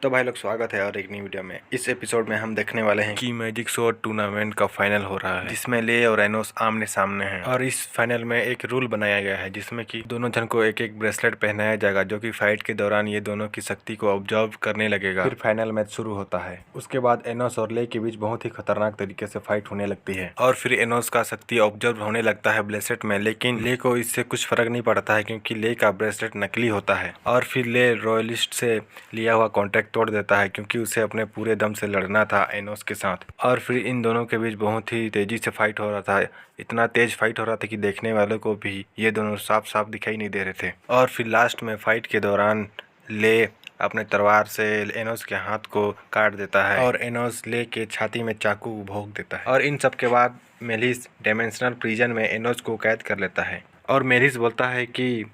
तो भाई लोग स्वागत है और एक नई वीडियो में। इस एपिसोड में हम देखने वाले हैं कि मैजिक स्वॉर्ड टूर्नामेंट का फाइनल हो रहा है, जिसमें ले और एनोस आमने सामने हैं। और इस फाइनल में एक रूल बनाया गया है जिसमें कि दोनों जन को एक एक ब्रेसलेट पहनाया जाएगा, जो कि फाइट के दौरान ये दोनों की शक्ति को ऑब्जर्व करने लगेगा। फिर फाइनल मैच शुरू होता है। उसके बाद एनोस और ले के बीच बहुत ही खतरनाक तरीके से फाइट होने लगती है और फिर एनोस का शक्ति ऑब्जर्व होने लगता है ब्रेसलेट में, लेकिन ले को इससे कुछ फर्क नहीं पड़ता है क्योंकि ले का ब्रेसलेट नकली होता है। और फिर ले रॉयलिस्ट से लिया हुआ कॉन्ट्रैक्ट तोड़ देता है क्योंकि उसे अपने पूरे दम से लड़ना था एनोस के साथ। और फिर इन दोनों के बीच बहुत ही तेजी से फाइट हो रहा था। इतना तेज फाइट हो रहा था कि देखने वालों को भी ये दोनों साफ साफ दिखाई नहीं दे रहे थे। और फिर लास्ट में फाइट के दौरान ले अपने तलवार से एनोस के हाथ को काट देता है और एनोस ले के छाती में चाकू भोंक देता है। और इन सब के बाद मेलिस डायमेंशनल प्रिजन में एनोस को कैद कर लेता है और मेलिस बोलता है कि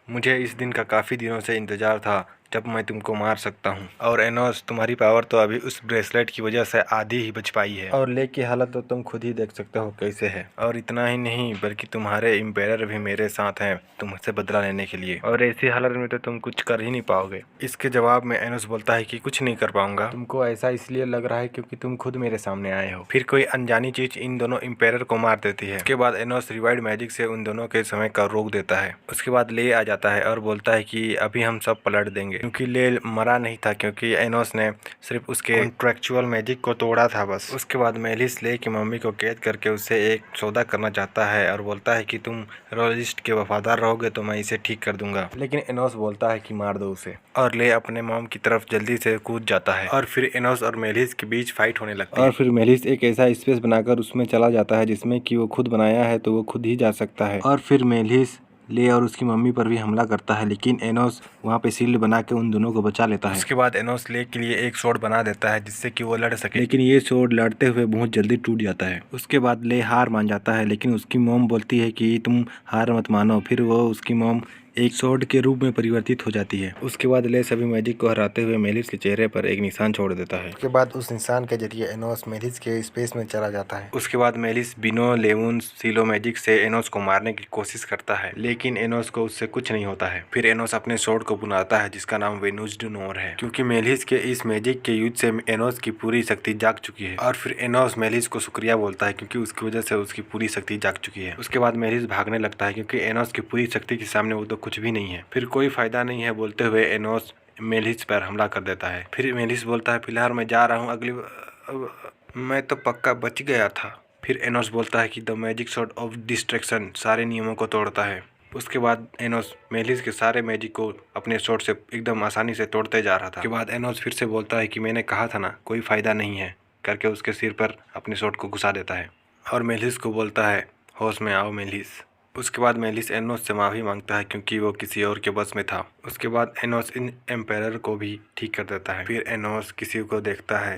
मुझे इस दिन का काफ़ी दिनों से इंतज़ार था जब मैं तुमको मार सकता हूँ। और एनोस, तुम्हारी पावर तो अभी उस ब्रेसलेट की वजह से आधी ही बच पाई है और ले की हालत तो तुम खुद ही देख सकते हो कैसे है। और इतना ही नहीं बल्कि तुम्हारे इम्पेरर भी मेरे साथ हैं तुमसे बदला लेने के लिए, और ऐसी हालत में तो तुम कुछ कर ही नहीं पाओगे। इसके जवाब में एनोस बोलता है कि कुछ नहीं कर पाऊंगा, तुमको ऐसा इसलिए लग रहा है क्योंकि तुम खुद मेरे सामने आए हो। फिर कोई अनजानी चीज इन दोनों इम्पेरर को मार देती है। उसके बाद एनोस रिवाइल्ड मैजिक से उन दोनों के समय का रोक देता है। उसके बाद ले आ जाता है और बोलता है कि अभी हम सब पलट देंगे, क्योंकि ले मरा नहीं था क्योंकि एनोस ने सिर्फ उसके कॉन्ट्रैक्चुअल मैजिक को तोड़ा था बस। उसके बाद मेलिस ले की मम्मी को कैद करके उससे एक सौदा करना चाहता है और बोलता है कि तुम रॉयलिस्ट के वफादार रहोगे तो मैं इसे ठीक कर दूंगा। लेकिन एनोस बोलता है कि मार दो उसे, और ले अपने मॉम की तरफ जल्दी से कूद जाता है। और फिर एनोस और मेलिस के बीच फाइट होने लगती है। और फिर मेलिस एक ऐसा स्पेस बनाकर उसमें चला जाता है जिसमें कि वो खुद बनाया है तो वो खुद ही जा सकता है। और फिर मेलिस ले और उसकी मम्मी पर भी हमला करता है, लेकिन एनोस वहाँ पे शील्ड बना के उन दोनों को बचा लेता है। उसके बाद एनोस ले के लिए एक स्वॉर्ड बना देता है जिससे कि वो लड़ सके, लेकिन ये स्वॉर्ड लड़ते हुए बहुत जल्दी टूट जाता है। उसके बाद ले हार मान जाता है, लेकिन उसकी मॉम बोलती है कि तुम हार मत मानो। फिर वो उसकी मॉम एक स्वॉर्ड के रूप में परिवर्तित हो जाती है। उसके बाद ले सभी मैजिक को हराते हुए मेलिस के चेहरे पर एक निशान छोड़ देता है। उसके बाद उस निशान के जरिए एनोस मेलिस के स्पेस में चला जाता है। उसके बाद मेलिस बिनो लेवुन सीलो मैजिक से एनोस को मारने की कोशिश करता है, लेकिन एनोस को उससे कुछ नहीं होता है। फिर एनोस अपने स्वॉर्ड को बुनाता है जिसका नाम वेनुस्ड नोर है, क्योंकि मेलिस के इस मैजिक के युद्ध से एनोस की पूरी शक्ति जाग चुकी है। और फिर एनोस मेलिस को शुक्रिया बोलता है क्योंकि उसकी वजह से उसकी पूरी शक्ति जाग चुकी है। उसके बाद मेलिस भागने लगता है क्योंकि एनोस की पूरी शक्ति के सामने वो तो कुछ भी नहीं है। फिर कोई फायदा नहीं है बोलते हुए एनोस मेलिस पर हमला कर देता है। फिर मेलिस बोलता है फिलहाल मैं जा रहा हूँ, मैं तो पक्का बच गया था। फिर एनोस बोलता है कि the magic sword of distraction सारे नियमों को तोड़ता है। उसके बाद एनोस मेलिस के सारे मैजिक को अपने स्वॉर्ड से एकदम आसानी से तोड़ते जा रहा था। उसके बाद एनोस फिर से बोलता है कि मैंने कहा था ना कोई फायदा नहीं है करके उसके सिर पर अपने स्वॉर्ड को घुसा देता है और मेलिस को बोलता है होश में आओ मेलिस। उसके बाद मेलिस एनोस से माफ़ी मांगता है क्योंकि वो किसी और के बस में था। उसके बाद एनोस इन एम्पायर को भी ठीक कर देता है। फिर एनोस किसी को देखता है,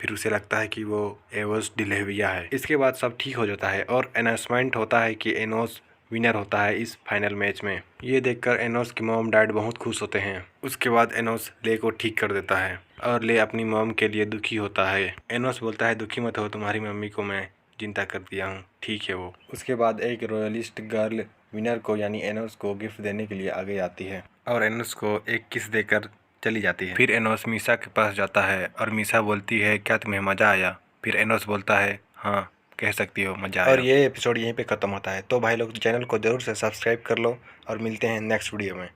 फिर उसे लगता है कि वो एवोस डिलेविया है। इसके बाद सब ठीक हो जाता है और अनाउंसमेंट होता है कि एनोस विनर होता है इस फाइनल मैच में। ये देखकर एनोस की मॉम डैड बहुत खुश होते हैं। उसके बाद एनोस ले को ठीक कर देता है और ले अपनी मॉम के लिए दुखी होता है। एनोस बोलता है दुखी मत हो, तुम्हारी मम्मी को मैं जिंदा कर दिया हूँ, ठीक है वो। उसके बाद एक रॉयलिस्ट गर्ल विनर को यानी एनोस को गिफ्ट देने के लिए आगे आती है और एनोस को एक किस देकर चली जाती है। फिर एनोस मीसा के पास जाता है और मीसा बोलती है क्या तुम्हें मज़ा आया? फिर एनोस बोलता है हाँ कह सकती हो मज़ा आया। और ये एपिसोड यहीं पे ख़त्म होता है। तो भाई लोग चैनल को ज़रूर से सब्सक्राइब कर लो और मिलते हैं नेक्स्ट वीडियो में।